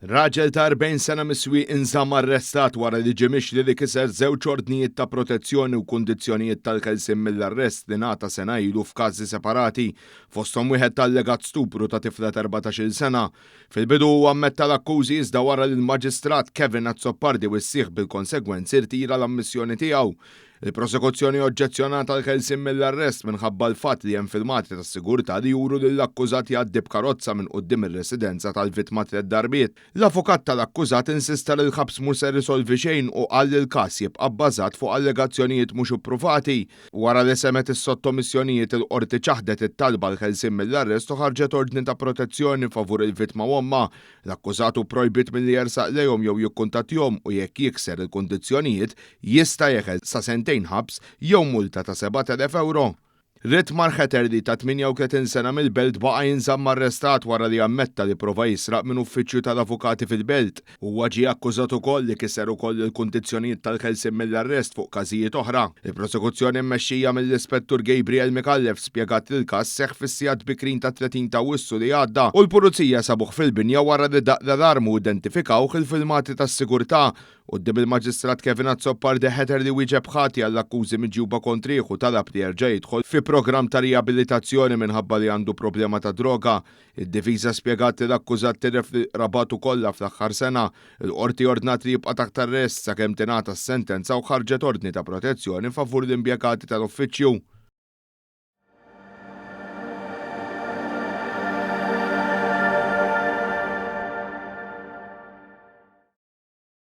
Raġel ta' 40 sena miswi inżamm arrestat wara li ġimixli li kiser żewġ ordnijiet ta' protezzjoni u kundizzjonijiet tal-kelsim mill-arrest li ngħata sena ilu f'każi separati fosthom wieħed tal-legat stupru ta' tifla ta' 14-il sena. Fil-bidu ammetta l-akkużi iżda wara li l-Maġistrat Kevin Azzopardi wissieħ bil-konsegwenzi rtira l-ammissjoni tiegħu. Il-prosekuzzjoni oġġezzjonata l-kelsim mill-arrest minħabba l-fatt li hemm filmati tas-sigurtà li juru li l-akkużat jgħaddi b'karozza minn quddiem ir-residenza tal-vittma 3 darbiet. L-avukat tal-akkużat insista li l-ħabs mhux se risolvi xejn u qal li l-każ jibqa' bbażat fuq allegazzjonijiet mhux ippruvati. Wara li semet is-sottomissjonijiet il-qorti ċaħdet it-talba l-kelsim mill-arrest u ħarġet ordni ta' protezzjoni favur il-vittma u omma. L-akkużatu projbit milli jersaq lejhom jew jikkuntattjahom u jekk jikser il-kundizzjonijiet jista' jeħel sa sentejn ħabs jew multa ta' 7,000 euro. Ritmar Ħeterdi ta' 38 sena mill-Belt baqa' jinżamm arrestat wara li ammetta li prova jisraq minn uffiċċju tal-avukati fil-Belt. Huwa ġie akkużat ukoll li kiser ukoll il-kundizzjonijiet tal-kelsim mill-arrest fuq każijiet oħra. Il-prosekuzzjoni mmexxija mill-Ispettur Gabriel Mikallef spjegat li l-każ seħħ fis-sigħat bikrin ta' 30 ta' Awwissu li għadda u l-Pulizija sabuh fil-binja wara li daq l-alarm u identifikawh il-filmati tas-sigurtà. Quddiem il-Maġistrat Kevin Azzopardi Ħeterdi wieġeb ħati għall-akkużi miġjuba kontrih u talab li jerġa' jidħol fi programm ta' riabilitazzjoni minħabba li għandu problema ta' droga. Id-difiża spjegat li l-akkużat tirref li rabatu kollha fl-aħħar sena. Il-qorti ordnat li jibqa' taħt arrest sakemm tingħata s-sentenza u ħarġet ordni ta' protezzjoni favur l-impjegati tal-uffiċċju.